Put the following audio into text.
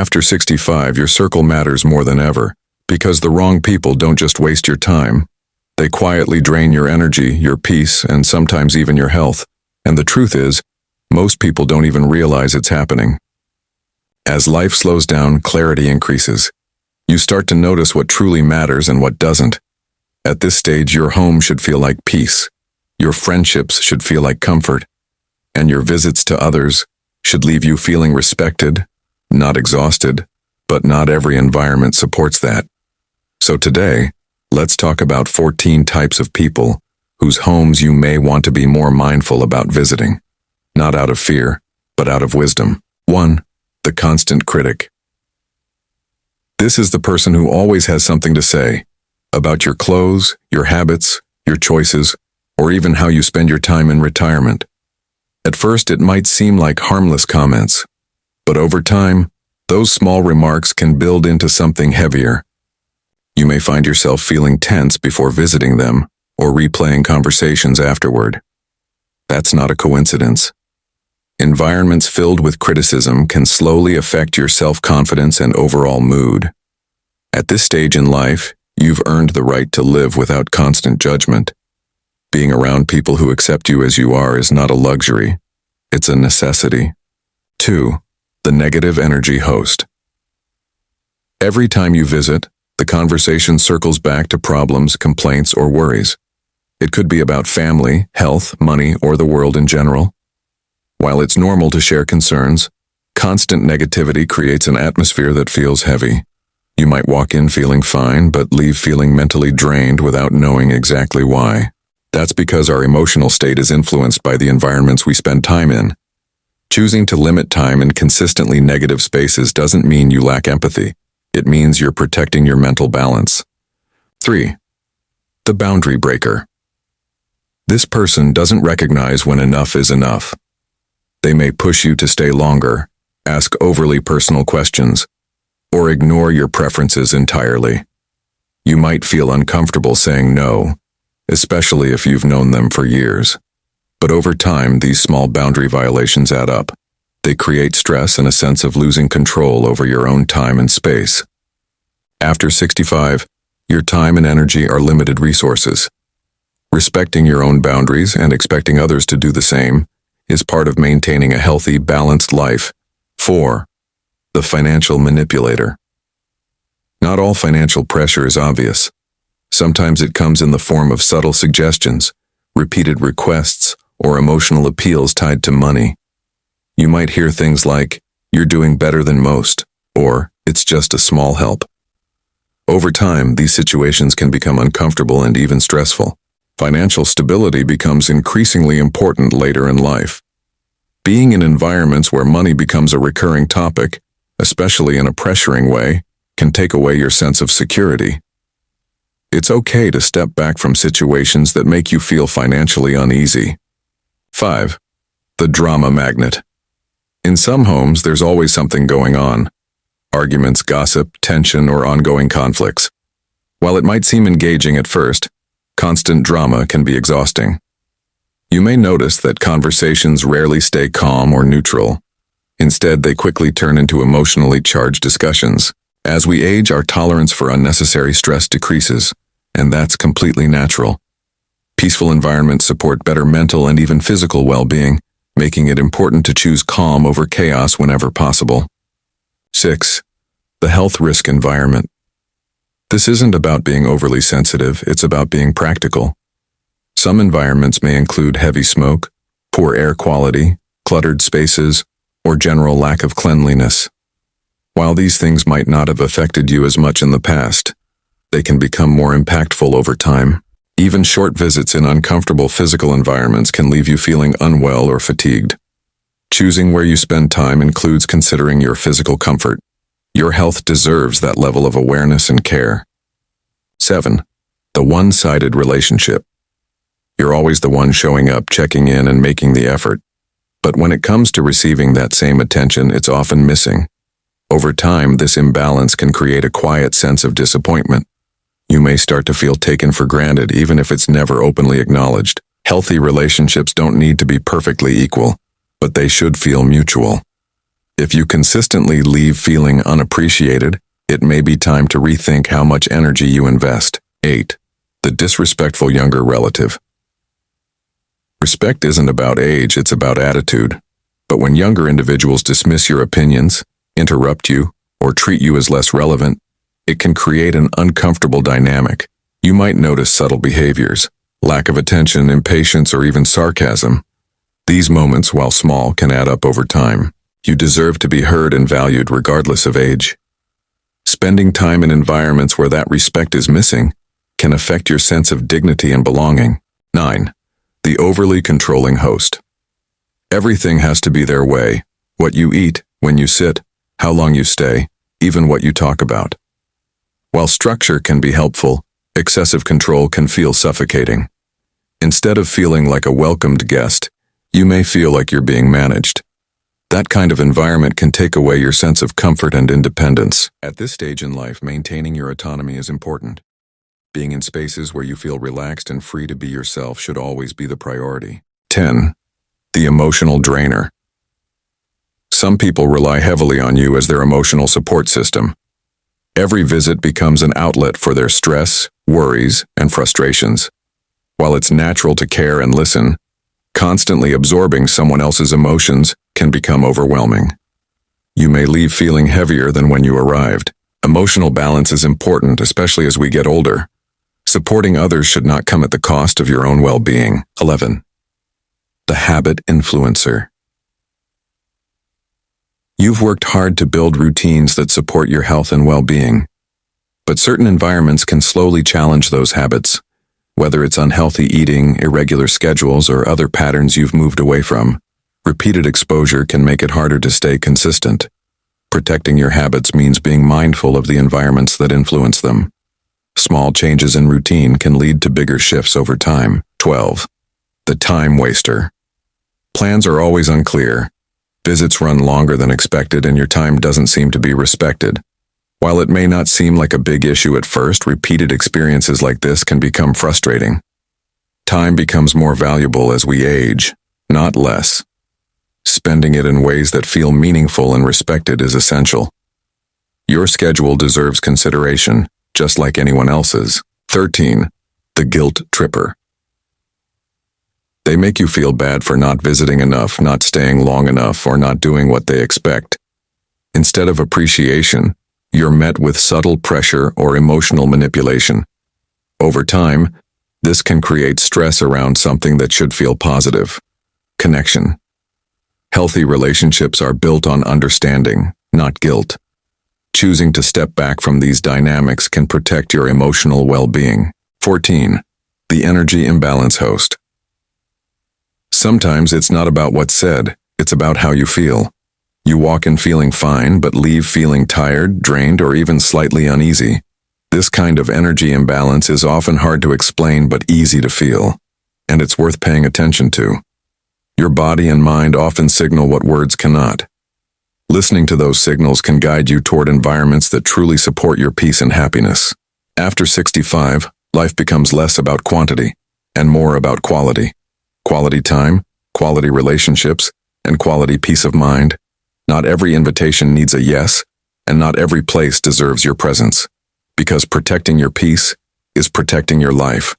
After 65, your circle matters more than ever, because the wrong people don't just waste your time. They quietly drain your energy, your peace, and sometimes even your health. And the truth is, most people don't even realize it's happening. As life slows down, clarity increases. You start to notice what truly matters and what doesn't. At this stage, your home should feel like peace. Your friendships should feel like comfort. And your visits to others should leave you feeling respected, not exhausted, but not every environment supports that. So today, let's talk about 14 types of people whose homes you may want to be more mindful about visiting. Not out of fear, but out of wisdom. 1. The constant critic. This is the person who always has something to say about your clothes, your habits, your choices, or even how you spend your time in retirement. At first, it might seem like harmless comments, but over time, those small remarks can build into something heavier. You may find yourself feeling tense before visiting them or replaying conversations afterward. That's not a coincidence. Environments filled with criticism can slowly affect your self-confidence and overall mood. At this stage in life, you've earned the right to live without constant judgment. Being around people who accept you as you are is not a luxury, it's a necessity. 2. The negative energy host. Every time you visit, the conversation circles back to problems, complaints, or worries. It could be about family, health, money, or the world in general. While it's normal to share concerns, constant negativity creates an atmosphere that feels heavy. You might walk in feeling fine, but leave feeling mentally drained without knowing exactly why. That's because our emotional state is influenced by the environments we spend time in. Choosing to limit time in consistently negative spaces doesn't mean you lack empathy. It means you're protecting your mental balance. 3. The boundary breaker. This person doesn't recognize when enough is enough. They may push you to stay longer, ask overly personal questions, or ignore your preferences entirely. You might feel uncomfortable saying no, especially if you've known them for years. But over time, these small boundary violations add up. They create stress and a sense of losing control over your own time and space. After 65, your time and energy are limited resources. Respecting your own boundaries and expecting others to do the same is part of maintaining a healthy, balanced life. 4. The financial manipulator. Not all financial pressure is obvious. Sometimes it comes in the form of subtle suggestions, repeated requests, or emotional appeals tied to money. You might hear things like, "You're doing better than most," or "It's just a small help." Over time, these situations can become uncomfortable and even stressful. Financial stability becomes increasingly important later in life. Being in environments where money becomes a recurring topic, especially in a pressuring way, can take away your sense of security. It's okay to step back from situations that make you feel financially uneasy. 5. The drama magnet. In some homes, there's always something going on. Arguments, gossip, tension, or ongoing conflicts. While it might seem engaging at first, constant drama can be exhausting. You may notice that conversations rarely stay calm or neutral. Instead, they quickly turn into emotionally charged discussions. As we age, our tolerance for unnecessary stress decreases, and that's completely natural. Peaceful environments support better mental and even physical well-being, making it important to choose calm over chaos whenever possible. 6. The health risk environment. This isn't about being overly sensitive, it's about being practical. Some environments may include heavy smoke, poor air quality, cluttered spaces, or general lack of cleanliness. While these things might not have affected you as much in the past, they can become more impactful over time. Even short visits in uncomfortable physical environments can leave you feeling unwell or fatigued. Choosing where you spend time includes considering your physical comfort. Your health deserves that level of awareness and care. 7. The one-sided relationship. You're always the one showing up, checking in, and making the effort. But when it comes to receiving that same attention, it's often missing. Over time, this imbalance can create a quiet sense of disappointment. You may start to feel taken for granted even if it's never openly acknowledged. Healthy relationships don't need to be perfectly equal, but they should feel mutual. If you consistently leave feeling unappreciated, it may be time to rethink how much energy you invest. 8. The disrespectful younger relative. Respect isn't about age, it's about attitude. But when younger individuals dismiss your opinions, interrupt you, or treat you as less relevant, it can create an uncomfortable dynamic. You might notice subtle behaviors, lack of attention, impatience, or even sarcasm. These moments, while small, can add up over time. You deserve to be heard and valued regardless of age. Spending time in environments where that respect is missing can affect your sense of dignity and belonging. 9. The overly controlling host. Everything has to be their way. What you eat, when you sit, how long you stay, even what you talk about. While structure can be helpful, excessive control can feel suffocating. Instead of feeling like a welcomed guest, you may feel like you're being managed. That kind of environment can take away your sense of comfort and independence. At this stage in life, maintaining your autonomy is important. Being in spaces where you feel relaxed and free to be yourself should always be the priority. 10. The emotional drainer. Some people rely heavily on you as their emotional support system. Every visit becomes an outlet for their stress, worries, and frustrations. While it's natural to care and listen, constantly absorbing someone else's emotions can become overwhelming. You may leave feeling heavier than when you arrived. Emotional balance is important, especially as we get older. Supporting others should not come at the cost of your own well-being. 11. The habit influencer. You've worked hard to build routines that support your health and well-being, but certain environments can slowly challenge those habits. Whether it's unhealthy eating, irregular schedules, or other patterns you've moved away from, repeated exposure can make it harder to stay consistent. Protecting your habits means being mindful of the environments that influence them. Small changes in routine can lead to bigger shifts over time. 12. The time waster. Plans are always unclear. Visits run longer than expected and your time doesn't seem to be respected. While it may not seem like a big issue at first, repeated experiences like this can become frustrating. Time becomes more valuable as we age, not less. Spending it in ways that feel meaningful and respected is essential. Your schedule deserves consideration, just like anyone else's. 13. The guilt tripper. They make you feel bad for not visiting enough, not staying long enough, or not doing what they expect. Instead of appreciation, you're met with subtle pressure or emotional manipulation. Over time, this can create stress around something that should feel positive. Connection. Healthy relationships are built on understanding, not guilt. Choosing to step back from these dynamics can protect your emotional well-being. 14. The energy imbalance host. Sometimes it's not about what's said, it's about how you feel. You walk in feeling fine, but leave feeling tired, drained, or even slightly uneasy. This kind of energy imbalance is often hard to explain but easy to feel, and it's worth paying attention to. Your body and mind often signal what words cannot. Listening to those signals can guide you toward environments that truly support your peace and happiness. After 65, life becomes less about quantity and more about quality. Quality time, quality relationships, and quality peace of mind. Not every invitation needs a yes, and not every place deserves your presence. Because protecting your peace is protecting your life.